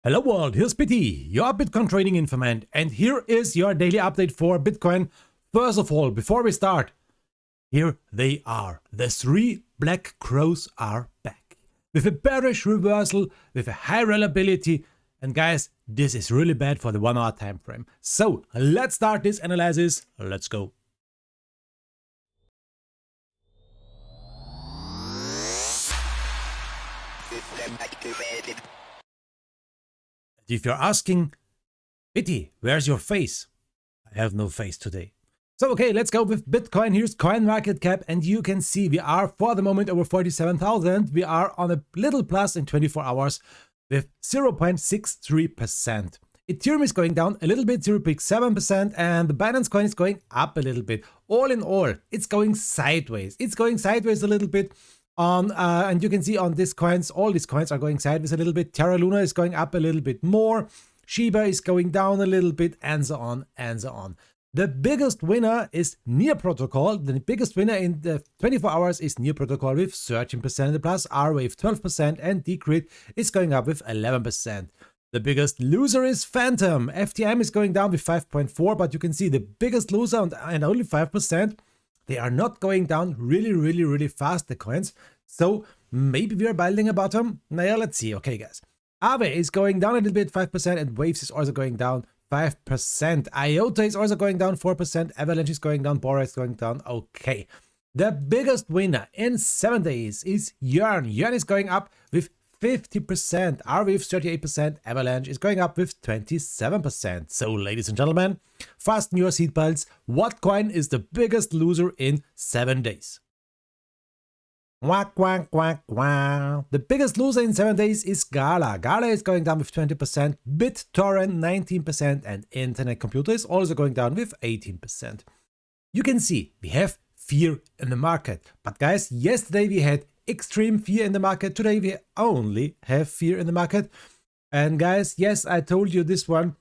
Hello world, here's Biti, your Bitcoin trading informant, and here is your daily update for Bitcoin. First of all, before we start, here they are. The three black crows are back. With a bearish reversal, with a high reliability, and guys, this is really bad for the 1 hour time frame. So, let's start this analysis. Let's go. If you're asking, Biti, where's your face? I have no face today. So, okay, let's go with Bitcoin. Here's CoinMarketCap, and you can see we are for the moment over 47,000. We are on a little plus in 24 hours with 0.63%. Ethereum is going down a little bit, 0.7%, and the Binance coin is going up a little bit. All in all, it's going sideways. It's going sideways a little bit. And you can see on these coins, all these coins are going sideways a little bit. Terra Luna is going up a little bit more. Shiba is going down a little bit, and so on and so on. The biggest winner is Near Protocol. The biggest winner in the 24 hours is Near Protocol with 13% in the plus, R-Wave 12%, and Decred is going up with 11%. The biggest loser is Phantom. FTM is going down with 5.4, but you can see the biggest loser and only 5%. They are not going down really fast, the coins. So maybe we are building a bottom. Now let's see. Okay, guys. Aave is going down a little bit, 5%, and Waves is also going down 5%. IOTA is also going down 4%. Avalanche is going down. Bora is going down. Okay. The biggest winner in 7 days is Yearn. Yearn is going up with 50%, R-Wave 38%, Avalanche is going up with 27%. So, ladies and gentlemen, fasten your seatbelts. What coin is the biggest loser in 7 days? Quack, quack, quack, quack. The biggest loser in 7 days is Gala. Gala is going down with 20%, BitTorrent 19%, and Internet Computer is also going down with 18%. You can see we have fear in the market. But guys, yesterday we had extreme fear in the market. Today we only have fear in the market. And guys, yes, I told you this one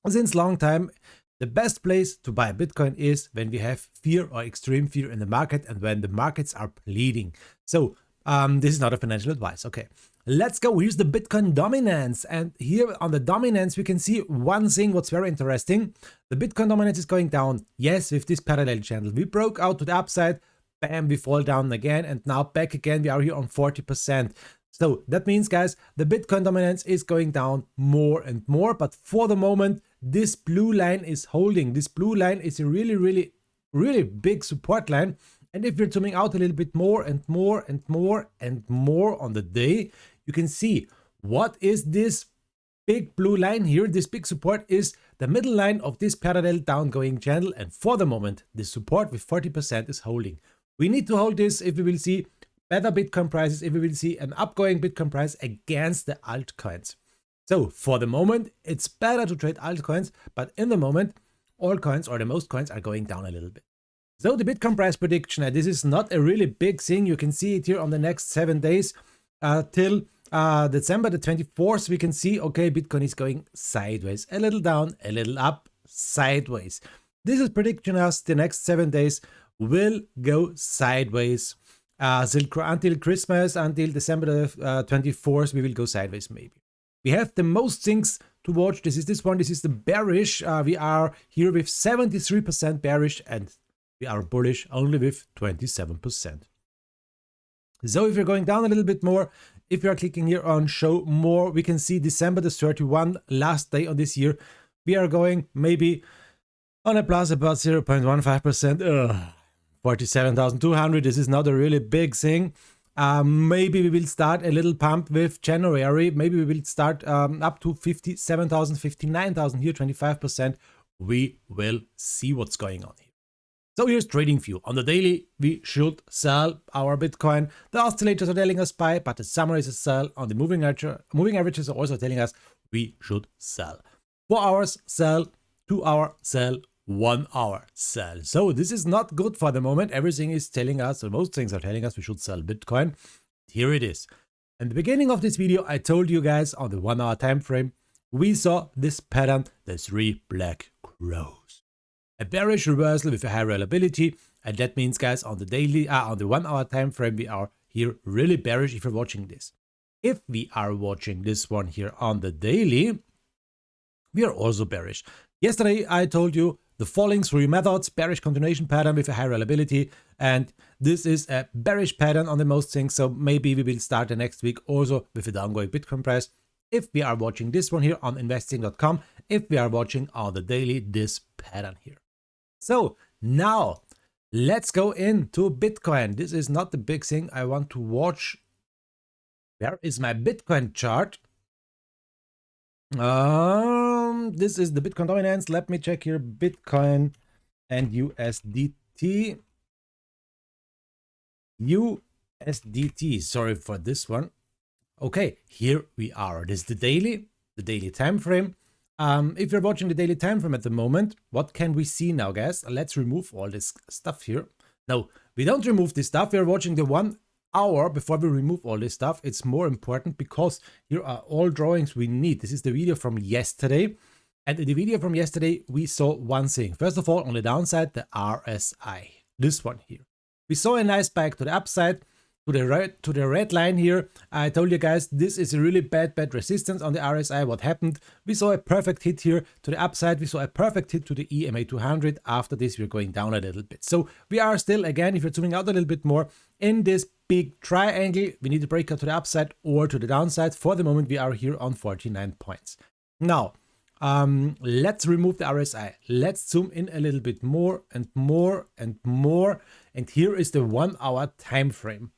since long time. The best place to buy Bitcoin is when we have fear or extreme fear in the market and when the markets are bleeding. So this is not a financial advice. Okay, let's go. Here's the Bitcoin dominance. And here on the dominance, we can see one thing what's very interesting. The Bitcoin dominance is going down. Yes, with this parallel channel. We broke out to the upside. Bam, we fall down again, and now back again. We are here on 40%. So that means, guys, the Bitcoin dominance is going down more and more. But for the moment, this blue line is holding. This blue line is a really big support line. And if we're zooming out a little bit more and more and more and more on the day, you can see what is this big blue line here. This big support is the middle line of this parallel downgoing channel. And for the moment, the support with 40% is holding. We need to hold this if we will see better Bitcoin prices, if we will see an upgoing Bitcoin price against the altcoins. So for the moment, it's better to trade altcoins, but in the moment, all coins or the most coins are going down a little bit. So the Bitcoin price prediction, and this is not a really big thing. You can see it here on the next 7 days till December the 24th. We can see, okay, Bitcoin is going sideways, a little down, a little up, sideways. This is prediction us the next 7 days will go sideways until Christmas, until December the 24th, we will go sideways maybe. We have the most things to watch. This is the bearish. We are here with 73% bearish, and we are bullish only with 27%. So if you're going down a little bit more, if you are clicking here on show more, we can see December the 31st, last day of this year. We are going maybe on a plus about 0.15%. 47,200. This is not a really big thing. Maybe we will start a little pump with January. Maybe we will start up to 57,000, 59,000 here, 25%. We will see what's going on here. So here's TradingView. On the daily, we should sell our Bitcoin. The oscillators are telling us buy, but the summary is a sell. On the moving averages are also telling us we should sell. 4 hours sell, 2 hour sell, 1 hour sell. So this is not good for the moment. Everything is telling us, or most things are telling us we should sell Bitcoin. Here it is. In the beginning of this video, I told you guys on the 1 hour time frame, we saw this pattern, the three black crows. A bearish reversal with a high reliability, and that means, guys, on the daily, on the 1 hour time frame, we are here really bearish if you're watching this. If we are watching this one here on the daily, we are also bearish. Yesterday, I told you the falling through methods, bearish continuation pattern with a high reliability, and this is a bearish pattern on the most things, so maybe we will start the next week also with a downgoing Bitcoin price. If we are watching this one here on investing.com, if we are watching on the daily, this pattern here. So now let's go into Bitcoin. This is not the big thing I want to watch. Where is my Bitcoin chart? This is the Bitcoin dominance. Let me check here. Bitcoin and USDT. USDT. Sorry for this one. Okay, here we are. This is the daily time frame. If you're watching the daily time frame at the moment, what can we see now, guys? Let's remove all this stuff here. No, we don't remove this stuff. We're watching the 1 hour before we remove all this stuff. It's more important because here are all drawings we need. This is the video from yesterday. And in the video from yesterday, we saw one thing. First of all, on the downside, the RSI. This one here. We saw a nice spike to the upside. To the red line here, I told you guys this is a really bad resistance on the RSI. What happened? We saw a perfect hit here to the upside. We saw a perfect hit to the EMA 200. After this, we're going down a little bit. So we are still, again, if you're zooming out a little bit more, in this big triangle. We need to break out to the upside or to the downside. For the moment, we are here on 49 points. Now, let's remove the RSI. Let's zoom in a little bit more and more and more. And here is the 1 hour time frame.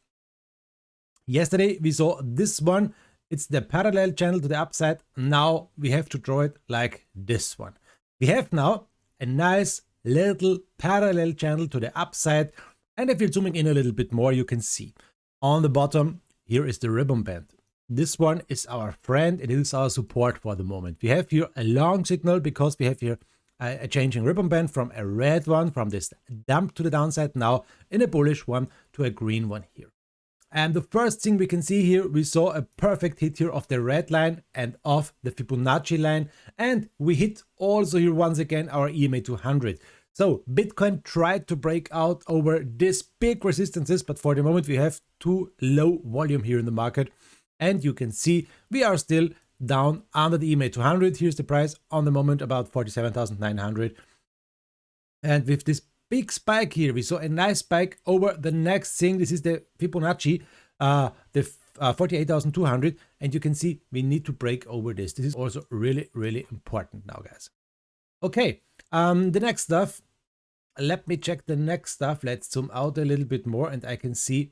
Yesterday, we saw this one. It's the parallel channel to the upside. Now we have to draw it like this one. We have now a nice little parallel channel to the upside. And if you're zooming in a little bit more, you can see on the bottom, here is the ribbon band. This one is our friend. It is our support for the moment. We have here a long signal because we have here a changing ribbon band from a red one, from this dump to the downside, now in a bullish one to a green one here. And the first thing we can see here, we saw a perfect hit here of the red line and of the Fibonacci line. And we hit also here once again our EMA 200. So Bitcoin tried to break out over these big resistances, but for the moment we have too low volume here in the market. And you can see we are still down under the EMA 200. Here's the price on the moment, about 47,900. And with this big spike here, we saw a nice spike over the next thing. This is the Fibonacci, the 48,200, and you can see we need to break over this. This is also really important now, guys. Okay, the next stuff. Let me check the next stuff. Let's zoom out a little bit more, and I can see,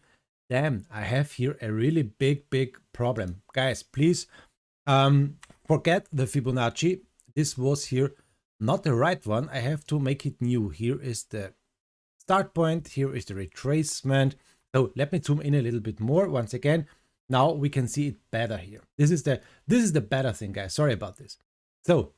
damn, I have here a really big problem, guys. Please forget the Fibonacci. This was here not the right one. I have to make it new. Here is the start point. Here is the retracement. So let me zoom in a little bit more once again. Now we can see it better here. This is the better thing, guys. Sorry about this. So,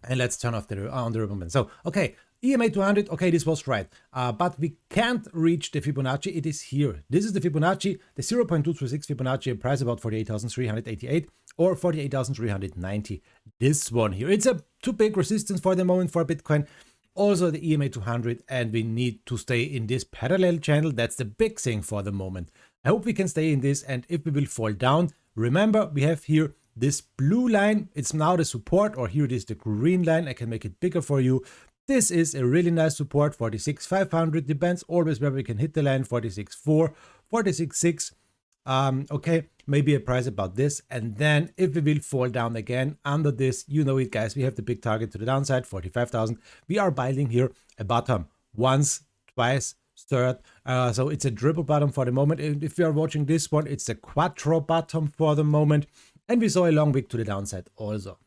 and let's turn off the ribbon band. So, okay, EMA 200. Okay, this was right. But we can't reach the Fibonacci. It is here. This is the Fibonacci, the 0.236 Fibonacci, price about 48,388 or 48,390. This one here. It's a too big resistance for the moment for Bitcoin. Also the EMA 200, and we need to stay in this parallel channel. That's the big thing for the moment. I hope we can stay in this, and if we will fall down, remember we have here this blue line. It's now the support, or here it is the green line. I can make it bigger for you. This is a really nice support, 46,500. Depends always where we can hit the line, 46,400, 46,600. Okay, maybe a price about this. And then if we will fall down again under this, you know it, guys, we have the big target to the downside, 45,000. We are building here a bottom once, twice, third. So it's a triple bottom for the moment. And if you are watching this one, it's a quattro bottom for the moment. And we saw a long wick to the downside also.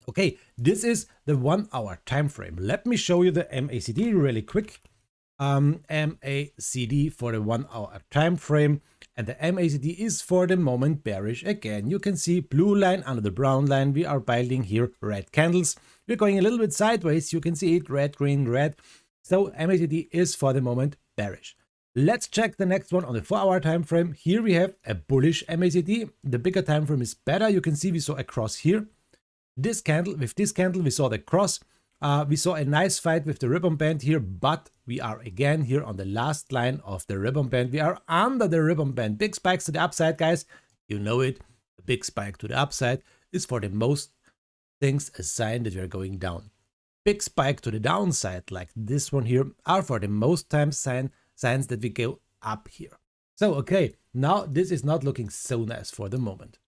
Okay, this is the 1 hour time frame. Let me show you the MACD really quick. MACD for the 1 hour time frame, and the MACD is for the moment bearish again. You can see blue line under the brown line. We are building here red candles. We're going a little bit sideways. You can see it, red, green, red. So MACD is for the moment bearish. Let's check the next one on the 4 hour time frame. Here we have a bullish MACD. The bigger time frame is better. You can see we saw a cross here. This candle, with this candle, we saw the cross We saw a nice fight with the ribbon band here, but we are again here on the last line of the ribbon band. We are under the ribbon band. Big spikes to the upside, guys. You know it. A big spike to the upside is for the most things a sign that we are going down. Big spike to the downside, like this one here, are for the most times signs that we go up here. So, okay, now this is not looking so nice for the moment.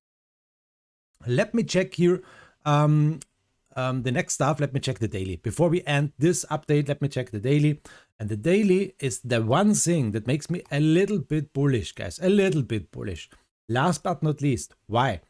Let me check here the next stuff. Let me check the daily. Before we end this update, let me check the daily. And the daily is the one thing that makes me a little bit bullish, guys. A little bit bullish. Last but not least, why?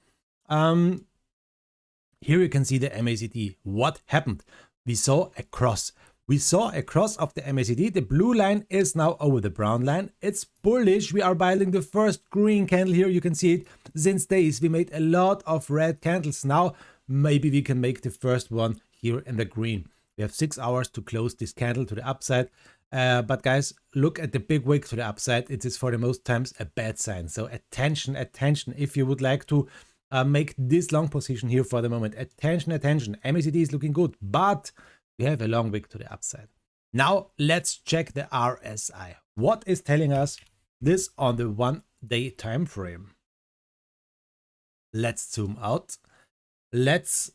Here you can see the MACD. What happened? We saw a cross. We saw a cross of the MACD. The blue line is now over the brown line. It's bullish. We are building the first green candle here. You can see it since days. We made a lot of red candles. Now maybe we can make the first one here in the green. We have 6 hours to close this candle to the upside. But guys, look at the big wick to the upside. It is for the most times a bad sign. So attention, attention. If you would like to make this long position here for the moment, attention, attention. MACD is looking good, but we have a long wick to the upside. Now let's check the RSI. What is telling us this on the 1 day time frame? Let's zoom out. Let's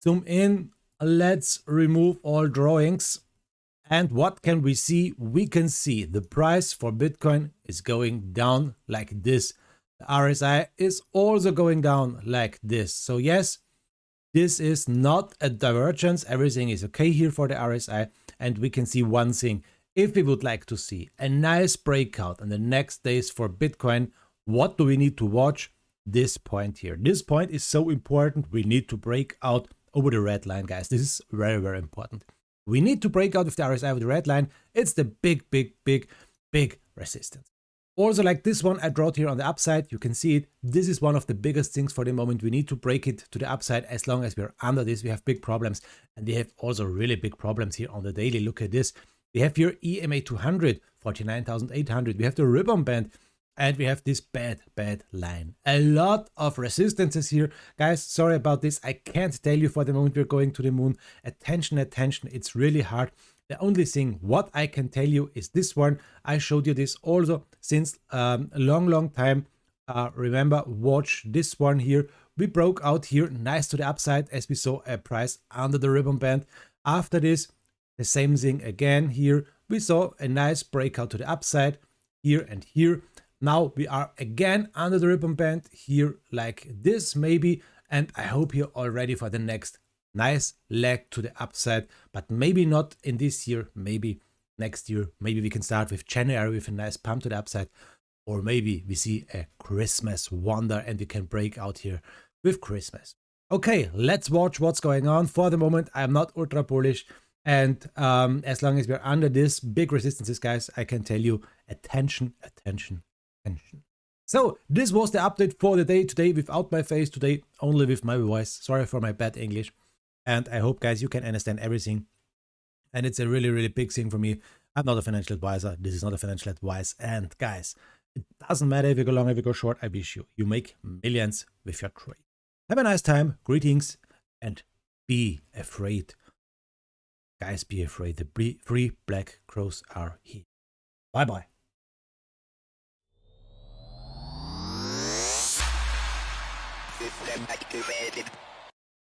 zoom in. Let's remove all drawings. And what can we see? We can see the price for Bitcoin is going down like this. The RSI is also going down like this. So yes, this is not a divergence. Everything is okay here for the RSI. And we can see one thing. If we would like to see a nice breakout in the next days for Bitcoin, what do we need to watch? This point here. This point is so important. We need to break out over the red line, guys. This is very, very important. We need to break out with the RSI with the red line. It's the big, big, big, big resistance. Also, like this one I drawed here on the upside, you can see it. This is one of the biggest things for the moment. We need to break it to the upside. As long as we're under this, we have big problems. And we have also really big problems here on the daily. Look at this. We have here EMA 200, 49,800. We have the ribbon band. And we have this bad line. A lot of resistances here. Guys, sorry about this. I can't tell you for the moment we're going to the moon. Attention, attention. It's really hard. The only thing what I can tell you is this one. I showed you this also since a long time. Remember, watch this one here. We broke out here nice to the upside as we saw a price under the ribbon band. After this, the same thing again here. We saw a nice breakout to the upside here and here. Now we are again under the ribbon band here like this maybe, and I hope you're all ready for the next nice leg to the upside, but maybe not in this year, maybe next year. Maybe we can start with January with a nice pump to the upside, or maybe we see a Christmas wonder and we can break out here with Christmas. Okay, let's watch what's going on. For the moment, I'm not ultra bullish, and as long as we're under this big resistances, guys, I can tell you attention, attention. So this was the update for the day today, without my face, today only with my voice. Sorry for my bad English, and I hope, guys, you can understand everything. And it's a really big thing for me. I'm not a financial advisor. This is not a financial advice. And guys, it doesn't matter if you go long, if you go short. I wish you make millions with your trade. Have a nice time. Greetings, and be afraid, guys. Be afraid. The 3 black crows are here. Bye bye. System activated.